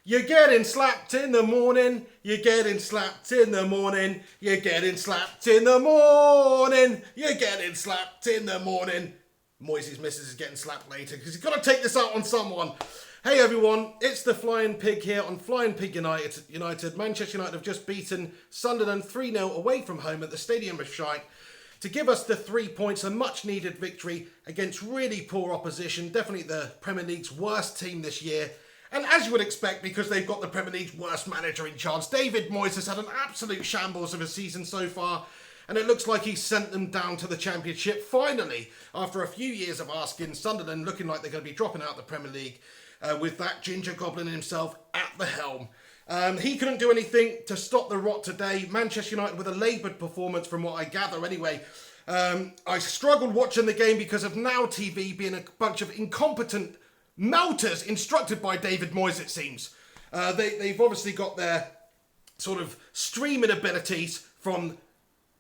You're getting slapped in the morning. You're getting slapped in the morning. You're getting slapped in the morning. You're getting slapped in the morning. Moyes' missus is getting slapped later because he's got to take this out on someone. Hey everyone, it's the Flying Pig here on Flying Pig United. Manchester United have just beaten Sunderland 3-0 away from home at the Stadium of Shite to give us the 3 points, a much needed victory against really poor opposition, definitely the Premier League's worst team this year. And as you would expect, because they've got the Premier League's worst manager in charge, David Moyes has had an absolute shambles of a season so far, and it looks like he's sent them down to the Championship finally, after a few years of asking. Sunderland looking like they're going to be dropping out the Premier League with that ginger goblin himself at the helm. He couldn't do anything to stop the rot today. Manchester United with a laboured performance from what I gather anyway. I struggled watching the game because of Now TV being a bunch of incompetent melters instructed by David Moyes, it seems. They've obviously got their sort of streaming abilities from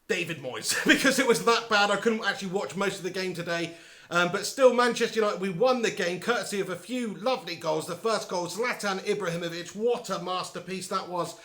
David Moyes because it was that bad. I couldn't actually watch most of the game today. But still, Manchester United, we won the game courtesy of a few lovely goals. The first goal, Zlatan Ibrahimovic, what a masterpiece that was.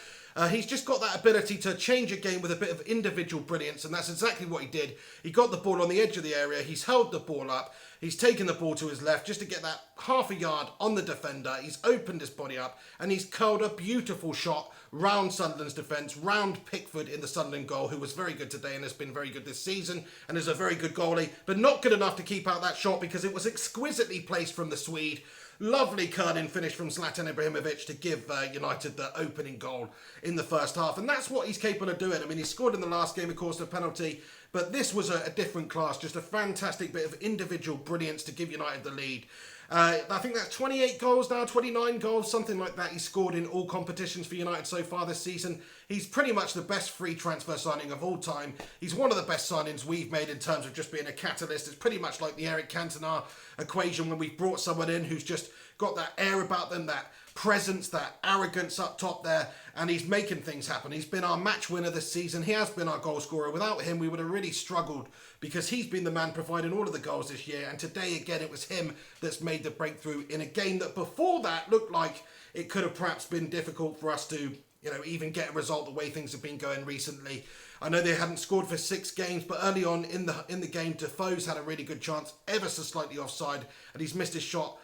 He's just got that ability to change a game with a bit of individual brilliance, and that's exactly what he did. He got the ball on the edge of the area, he's held the ball up, he's taken the ball to his left just to get that half a yard on the defender, he's opened his body up, and he's curled a beautiful shot round Sunderland's defence, round Pickford in the Sunderland goal, who was very good today and has been very good this season, and is a very good goalie, but not good enough to keep out that shot because it was exquisitely placed from the Swede. Lovely curling finish from Zlatan Ibrahimovic to give United the opening goal in the first half. And that's what he's capable of doing. I mean, he scored in the last game, of course, the penalty. But this was a different class. Just a fantastic bit of individual brilliance to give United the lead. I think that's 28 goals now, 29 goals, something like that. He's scored in all competitions for United so far this season. He's pretty much the best free transfer signing of all time. He's one of the best signings we've made in terms of just being a catalyst. It's pretty much like the Eric Cantona equation when we've brought someone in who's just got that air about them, that presence, that arrogance up top there, and he's making things happen. He's been our match winner this season. He has been our goal scorer. Without him, we would have really struggled because he's been the man providing all of the goals this year. And today, again, it was him that's made the breakthrough in a game that before that looked like it could have perhaps been difficult for us to, even get a result the way things have been going recently. I know they hadn't scored for 6 games, but early on in the game, Defoe's had a really good chance, ever so slightly offside, and he's missed his shot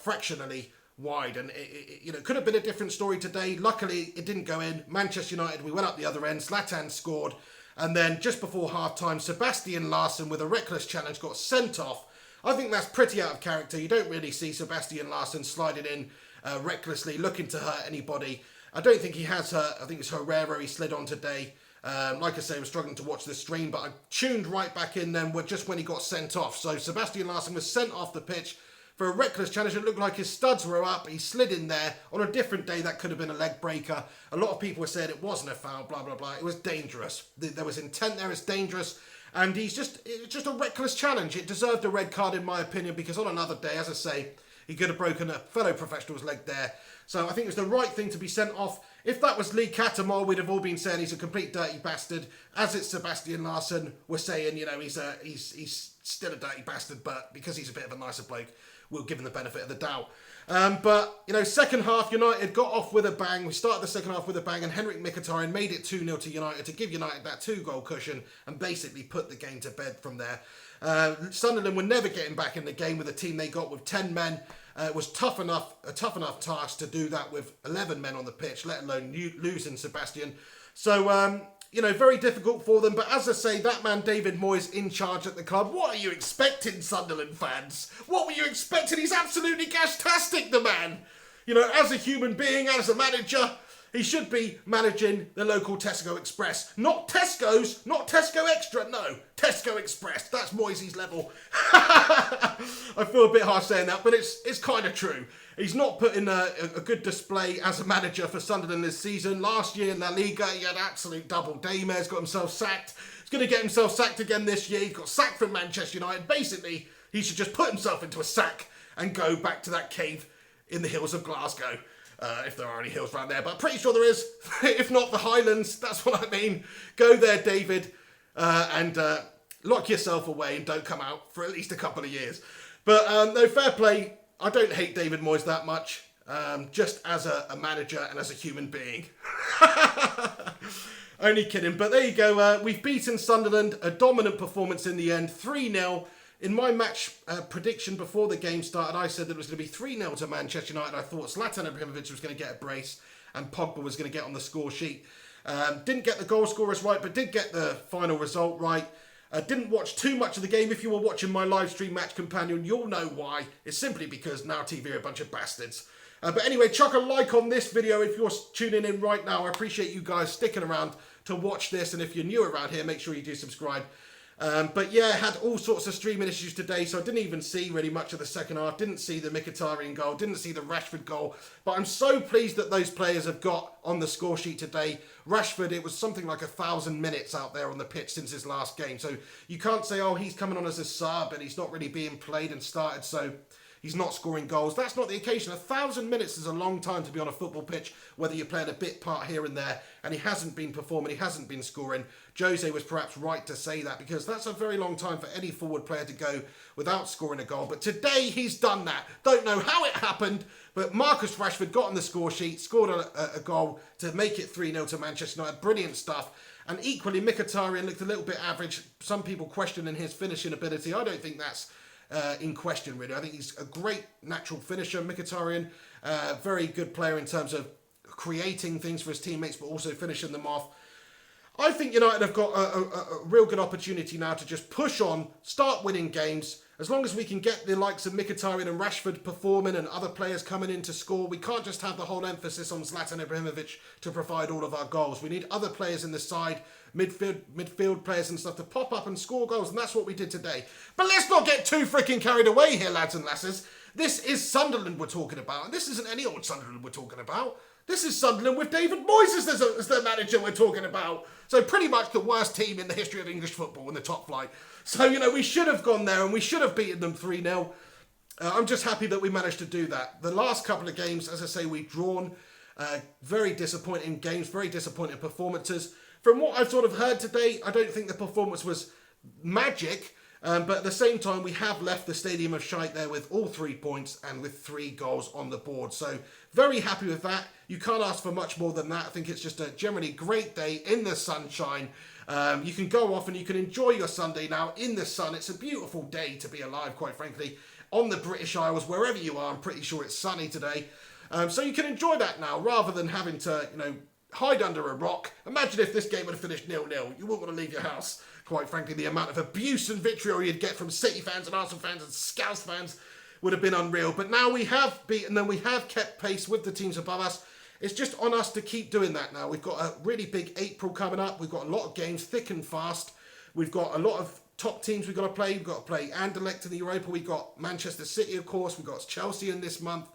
fractionally wide, and it could have been a different story today. Luckily, it didn't go in. Manchester United, we went up the other end. Zlatan scored, and then just before half-time, Sebastian Larsson with a reckless challenge got sent off. I think that's pretty out of character. You don't really see Sebastian Larsson sliding in recklessly, looking to hurt anybody. I don't think he has hurt. I think it's Herrera he slid on today. Like I say, I was struggling to watch the stream, but I tuned right back in then just when he got sent off. So Sebastian Larsson was sent off the pitch for a reckless challenge. It looked like his studs were up. He slid in there. On a different day, that could have been a leg breaker. A lot of people were saying it wasn't a foul, blah, blah, blah. It was dangerous. There was intent there. It's dangerous. And it's just a reckless challenge. It deserved a red card, in my opinion, because on another day, as I say, he could have broken a fellow professional's leg there. So I think it was the right thing to be sent off. If that was Lee Catamol, we'd have all been saying he's a complete dirty bastard. As it's Sebastian Larsson, we're saying, he's still a dirty bastard, but because he's a bit of a nicer bloke, we'll give him the benefit of the doubt. But second half, United got off with a bang. We started the second half with a bang, and Henrik Mkhitaryan made it 2-0 to United to give United that 2-goal cushion and basically put the game to bed from there. Sunderland were never getting back in the game with the team they got with 10 men. It was a tough enough task to do that with 11 men on the pitch, let alone losing Sebastian. So, very difficult for them. But as I say, that man David Moyes in charge at the club. What are you expecting, Sunderland fans? What were you expecting? He's absolutely gastastic, the man. As a human being, as a manager, he should be managing the local Tesco Express. Not Tesco's, not Tesco Extra, no. Tesco Express, that's Moyes' level. I feel a bit harsh saying that, but it's kind of true. He's not put in a good display as a manager for Sunderland this season. Last year in La Liga, he had absolute double daymare, got himself sacked. He's going to get himself sacked again this year. He got sacked from Manchester United. Basically, he should just put himself into a sack and go back to that cave in the hills of Glasgow. If there are any hills around there, but I'm pretty sure there is. If not, the Highlands, that's what I mean. Go there, David, and lock yourself away and don't come out for at least a couple of years. But no, fair play. I don't hate David Moyes that much. just as a manager and as a human being. Only kidding. But there you go. We've beaten Sunderland. A dominant performance in the end. 3-0. In my match prediction before the game started, I said that it was going to be 3-0 to Manchester United. I thought Zlatan Ibrahimovic was going to get a brace and Pogba was going to get on the score sheet. Didn't get the goal scorers right, but did get the final result right. Didn't watch too much of the game. If you were watching my live stream match companion, you'll know why. It's simply because Now TV are a bunch of bastards. But anyway, chuck a like on this video if you're tuning in right now. I appreciate you guys sticking around to watch this. And if you're new around here, make sure you do subscribe. But yeah, had all sorts of streaming issues today, so I didn't even see really much of the second half. Didn't see the Mkhitaryan goal, didn't see the Rashford goal. But I'm so pleased that those players have got on the score sheet today. Rashford, it was something like 1,000 minutes out there on the pitch since his last game. So you can't say, oh, he's coming on as a sub and he's not really being played and started, so he's not scoring goals. That's not the occasion. 1,000 minutes is a long time to be on a football pitch, whether you're playing a bit part here and there, and he hasn't been performing, he hasn't been scoring. Jose was perhaps right to say that, because that's a very long time for any forward player to go without scoring a goal. But today he's done that. Don't know how it happened, but Marcus Rashford got on the score sheet, scored a goal to make it 3-0 to Manchester United. Brilliant stuff. And equally, Mkhitaryan looked a little bit average. Some people questioning his finishing ability. I don't think that's in question, really. I think he's a great natural finisher, Mkhitaryan. Very good player in terms of creating things for his teammates, but also finishing them off. I think United have got a real good opportunity now to just push on, start winning games. As long as we can get the likes of Mkhitaryan and Rashford performing and other players coming in to score, we can't just have the whole emphasis on Zlatan Ibrahimovic to provide all of our goals. We need other players in the side, midfield players and stuff, to pop up and score goals, and that's what we did today. But let's not get too freaking carried away here, lads and lasses. This is Sunderland we're talking about, and this isn't any old Sunderland we're talking about. This is Sunderland with David Moyes as the manager we're talking about. So pretty much the worst team in the history of English football in the top flight. So, we should have gone there and we should have beaten them 3-0. I'm just happy that we managed to do that. The last couple of games, as I say, we've drawn very disappointing games, very disappointing performances. From what I've sort of heard today, I don't think the performance was magic. But at the same time, we have left the Stadium of Shite there with all 3 points and with 3 goals on the board. So very happy with that. You can't ask for much more than that. I think it's just a generally great day in the sunshine. You can go off and you can enjoy your Sunday now in the sun. It's a beautiful day to be alive, quite frankly. On the British Isles, wherever you are, I'm pretty sure it's sunny today. So you can enjoy that now rather than having to, hide under a rock. Imagine if this game would have finished 0-0. You wouldn't want to leave your house. Quite frankly, the amount of abuse and vitriol you'd get from City fans and Arsenal fans and Scouse fans would have been unreal. But now we have beaten them. We have kept pace with the teams above us. It's just on us to keep doing that now. We've got a really big April coming up. We've got a lot of games thick and fast. We've got a lot of top teams we've got to play. We've got to play Anderlecht in the Europa. We've got Manchester City, of course. We've got Chelsea in this month.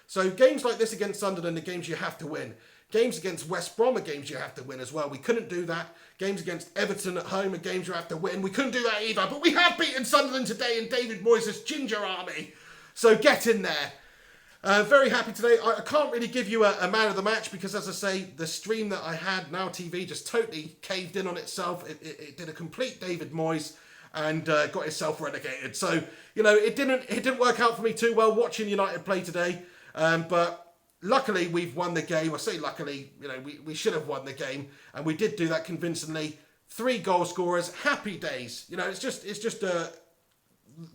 So games like this against Sunderland are games you have to win. Games against West Brom are games you have to win as well. We couldn't do that. Games against Everton at home are games you have to win. We couldn't do that either. But we have beaten Sunderland today in David Moyes' Ginger Army. So get in there. Very happy today. I can't really give you a man of the match because, as I say, the stream that I had, Now TV, just totally caved in on itself. It did a complete David Moyes and got itself relegated. So, it didn't work out for me too well watching United play today. But luckily, we've won the game. I say luckily, we should have won the game. And we did do that convincingly. 3 goal scorers, happy days. It's just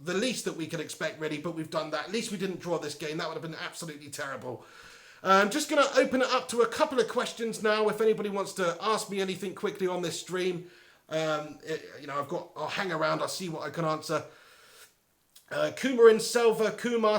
the least that we can expect, really, but we've done that. At least we didn't draw this game. That would have been absolutely terrible. I'm just going to open it up to a couple of questions now. If anybody wants to ask me anything quickly on this stream, I'll hang around. I'll see what I can answer. Kumar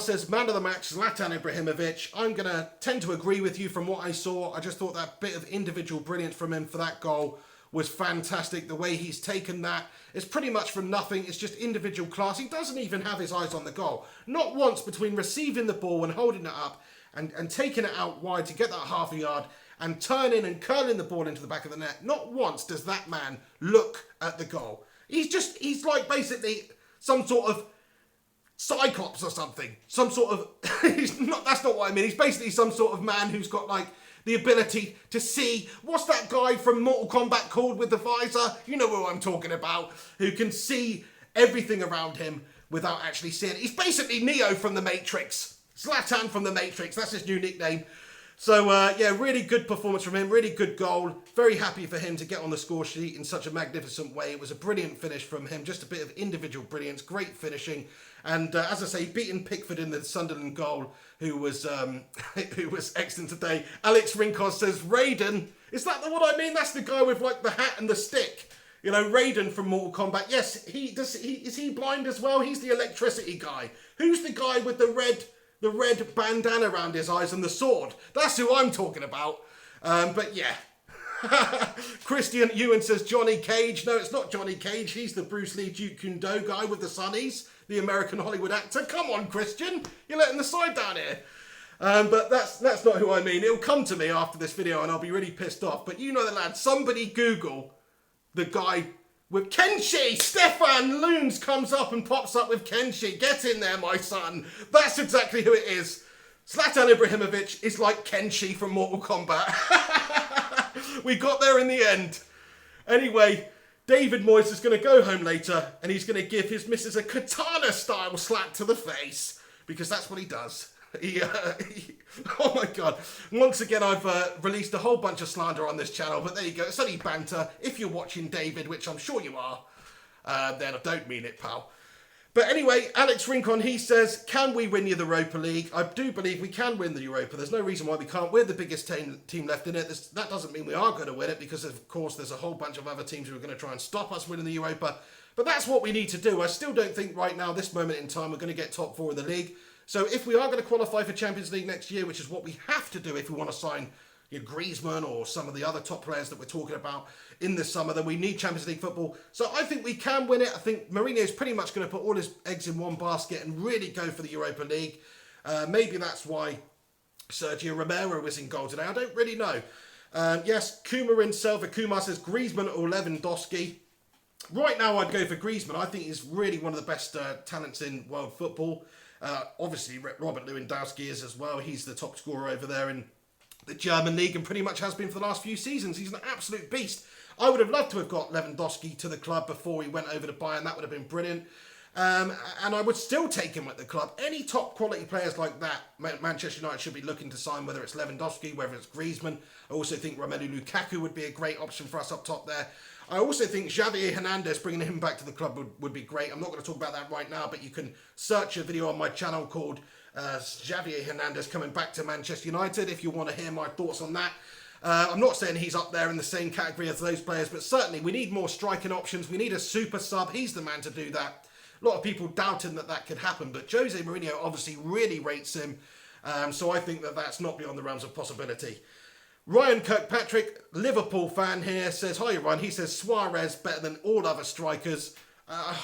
says, man of the match, Zlatan Ibrahimovic. I'm going to tend to agree with you from what I saw. I just thought that bit of individual brilliance from him for that goal was fantastic. The way he's taken that, it's pretty much from nothing. It's just individual class. He doesn't even have his eyes on the goal. Not once between receiving the ball and holding it up and taking it out wide to get that half a yard and turning and curling the ball into the back of the net. Not once does that man look at the goal. He's like basically some sort of Cyclops or something. Some sort of, that's not what I mean. He's basically some sort of man who's got like the ability to see, what's that guy from Mortal Kombat called with the visor? You know who I'm talking about, who can see everything around him without actually seeing it. He's basically Neo from the Matrix. Zlatan from the Matrix, that's his new nickname. So, yeah, really good performance from him, really good goal. Very happy for him to get on the score sheet in such a magnificent way. It was a brilliant finish from him, just a bit of individual brilliance, great finishing. And as I say, beating Pickford in the Sunderland goal, who was who was excellent today. Alex Rincon says, Raiden, is that the one I mean? That's the guy with like the hat and the stick. You know, Raiden from Mortal Kombat. Yes, is he blind as well? He's the electricity guy. Who's the guy with the red bandana around his eyes and the sword? That's who I'm talking about. But yeah. Christian Ewan says Johnny Cage. No, it's not Johnny Cage. He's the Bruce Lee Duke Kundo guy with the sunnies, the American Hollywood actor. Come on, Christian. You're letting the side down here. But that's not who I mean. It'll come to me after this video and I'll be really pissed off. But you know the lad. Somebody Google the guy with Kenshi. Stefan Loons comes up and pops up with Kenshi. Get in there, my son. That's exactly who it is. Zlatan Ibrahimovic is like Kenshi from Mortal Kombat. We got there in the end. Anyway, David Moyes is going to go home later and he's going to give his missus a katana-style slap to the face because that's what he does. Oh my God. Once again, I've released a whole bunch of slander on this channel, but there you go. It's only banter. If you're watching David, which I'm sure you are, then I don't mean it, pal. But anyway, Alex Rincon, he says, can we win the Europa League? I do believe we can win the Europa. There's no reason why we can't. We're the biggest team left in it. That doesn't mean we are going to win it because, of course, there's a whole bunch of other teams who are going to try and stop us winning the Europa. But that's what we need to do. I still don't think right now, this moment in time, we're going to get top 4 in the league. So if we are going to qualify for Champions League next year, which is what we have to do if we want to sign Griezmann or some of the other top players that we're talking about in this summer, then we need Champions League football. So I think we can win it. I think Mourinho's pretty much going to put all his eggs in one basket and really go for the Europa League. Maybe that's why Sergio Romero was in goal today. I don't really know. Yes, Kumarin Selva Kumar says Griezmann or Lewandowski. Right now I'd go for Griezmann. I think he's really one of the best talents in world football. Obviously Robert Lewandowski is as well. He's the top scorer over there in the German league and pretty much has been for the last few seasons. He's an absolute beast. I would have loved to have got Lewandowski to the club before he went over to Bayern. That would have been brilliant. And I would still take him at the club. Any top quality players like that, Manchester United should be looking to sign, whether it's Lewandowski, whether it's Griezmann. I also think Romelu Lukaku would be a great option for us up top there. I also think Xavier Hernandez, bringing him back to the club would be great. I'm not going to talk about that right now, but you can search a video on my channel called Xavier Hernandez coming back to Manchester United if you want to hear my thoughts on that. I'm not saying he's up there in the same category as those players, but certainly we need more striking options. We need a super sub. He's the man to do that. A lot of people doubting that could happen, but Jose Mourinho obviously really rates him. So I think that's not beyond the realms of possibility. Ryan Kirkpatrick, Liverpool fan here, says, hi Ryan, he says Suarez better than all other strikers. I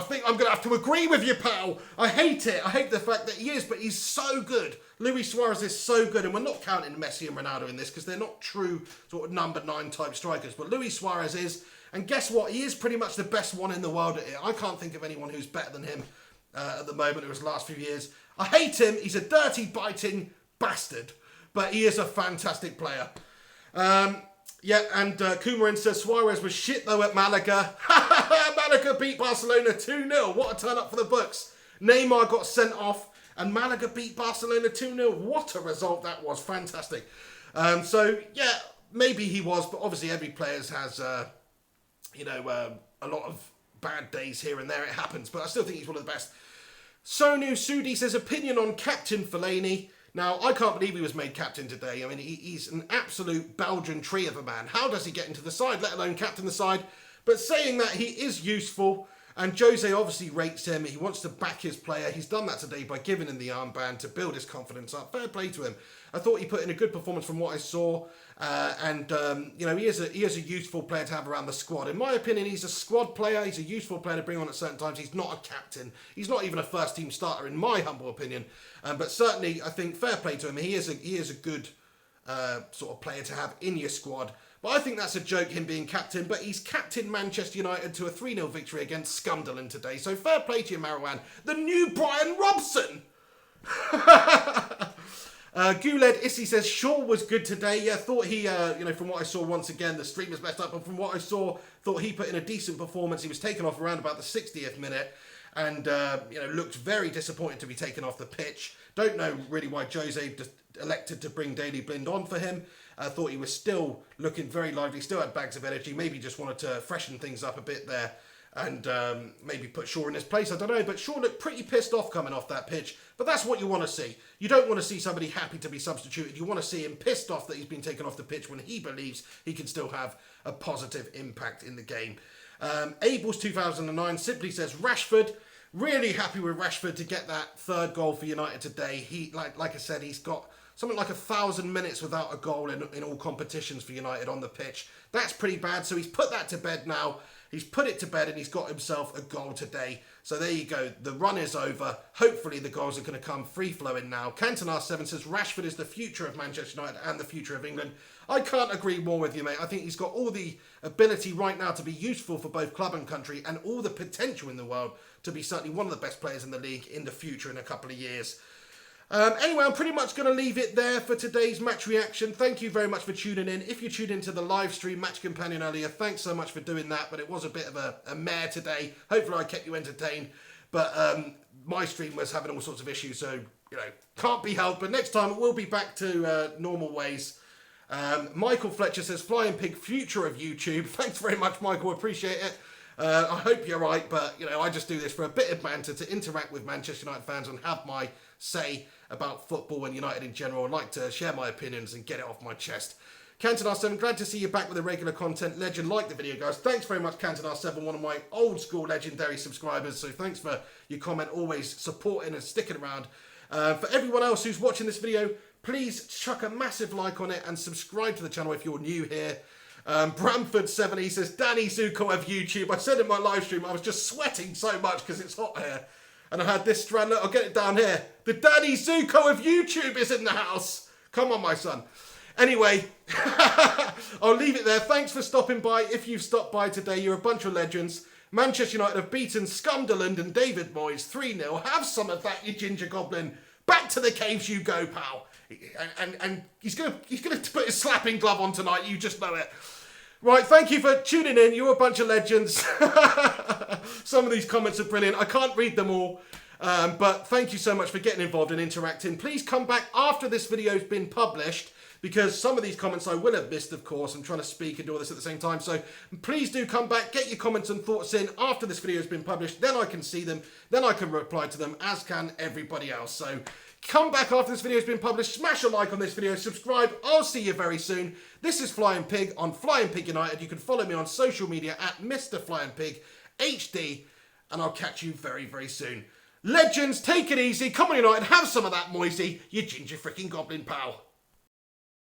think I'm going to have to agree with you, pal. I hate it. I hate the fact that he is, but he's so good. Luis Suarez is so good, and we're not counting Messi and Ronaldo in this because they're not true sort of number 9 type strikers, but Luis Suarez is, and guess what? He is pretty much the best one in the world at it. I can't think of anyone who's better than him at the moment over the last few years. I hate him. He's a dirty, biting bastard. But he is a fantastic player. Yeah, and Kumarin says Suarez was shit though at Malaga. Malaga beat Barcelona 2-0. What a turn up for the books. Neymar got sent off and Malaga beat Barcelona 2-0. What a result that was. Fantastic. So, yeah, maybe he was, but obviously every player has, a lot of bad days here and there. It happens, but I still think he's one of the best. Sonu Sudi says opinion on Captain Fellaini. Now, I can't believe he was made captain today. I mean, he's an absolute Belgian tree of a man. How does he get into the side, let alone captain the side? But saying that, he is useful, and Jose obviously rates him. He wants to back his player. He's done that today by giving him the armband to build his confidence up. Fair play to him. I thought he put in a good performance from what I saw, he is a useful player to have around the squad. In my opinion, he's a squad player. He's a useful player to bring on at certain times. He's not a captain. He's not even a first-team starter, in my humble opinion. But certainly, I think fair play to him. He is a good sort of player to have in your squad. But I think that's a joke, him being captain. But he's captained Manchester United to a 3-0 victory against Sunderland today. So fair play to you, Marwan. The new Brian Robson. Guled Issy says Shaw was good today. Yeah, thought he, from what I saw once again, the stream was messed up. But from what I saw, thought he put in a decent performance. He was taken off around about the 60th minute. and looked very disappointed to be taken off the pitch. Don't know really why Jose elected to bring Daley Blind on for him. I thought he was still looking very lively, still had bags of energy, maybe just wanted to freshen things up a bit there and maybe put Shaw in his place, I don't know. But Shaw looked pretty pissed off coming off that pitch, but that's what you want to see. You don't want to see somebody happy to be substituted. You want to see him pissed off that he's been taken off the pitch when he believes he can still have a positive impact in the game. Abel's 2009 simply says, Rashford, really happy with Rashford to get that third goal for United today. He, like I said, he's got something like 1,000 minutes without a goal in all competitions for United on the pitch. That's pretty bad. So he's put that to bed now. He's put it to bed and he's got himself a goal today. So there you go. The run is over. Hopefully the goals are going to come free-flowing now. Cantonar7 says, Rashford is the future of Manchester United and the future of England. I can't agree more with you, mate. I think he's got all the ability right now to be useful for both club and country, and all the potential in the world to be certainly one of the best players in the league in the future in a couple of years. Anyway, I'm pretty much going to leave it there for today's match reaction. Thank you very much for tuning in. If you tuned into the live stream Match Companion earlier, thanks so much for doing that. But it was a bit of a mare today. Hopefully I kept you entertained. But my stream was having all sorts of issues, so, can't be helped. But next time we'll be back to normal ways. Michael Fletcher says, Flying Pig, future of YouTube. Thanks very much, Michael. Appreciate it. I hope you're right, but, I just do this for a bit of banter to interact with Manchester United fans and have my say about football and United in general. I'd like to share my opinions and get it off my chest. Cantonar7, glad to see you back with the regular content. Legend, like the video, guys. Thanks very much, Cantonar7, one of my old school legendary subscribers. So thanks for your comment, always supporting and sticking around. For everyone else who's watching this video, please chuck a massive like on it and subscribe to the channel if you're new here. Bramford70 says, Danny Zuko of YouTube. I said in my live stream, I was just sweating so much because it's hot here. And I had this strand. Look, I'll get it down here. The Danny Zuko of YouTube is in the house. Come on, my son. Anyway, I'll leave it there. Thanks for stopping by. If you've stopped by today, you're a bunch of legends. Manchester United have beaten Sunderland and David Moyes 3-0. Have some of that, you ginger goblin. Back to the caves you go, pal. And he's gonna put his slapping glove on tonight. You just know it. Right, thank you for tuning in. You're a bunch of legends. Some of these comments are brilliant. I can't read them all, but thank you so much for getting involved and interacting. Please come back after this video's been published, because some of these comments I will have missed, of course. I'm trying to speak and do all this at the same time. So please do come back, get your comments and thoughts in after this video has been published. Then I can see them. Then I can reply to them, as can everybody else. So come back after this video has been published. Smash a like on this video. Subscribe. I'll see you very soon. This is Flying Pig on Flying Pig United. You can follow me on social media at Mr. Flying Pig HD. And I'll catch you very, very soon. Legends, take it easy. Come on, United. Have some of that Moisey, you ginger freaking goblin pal.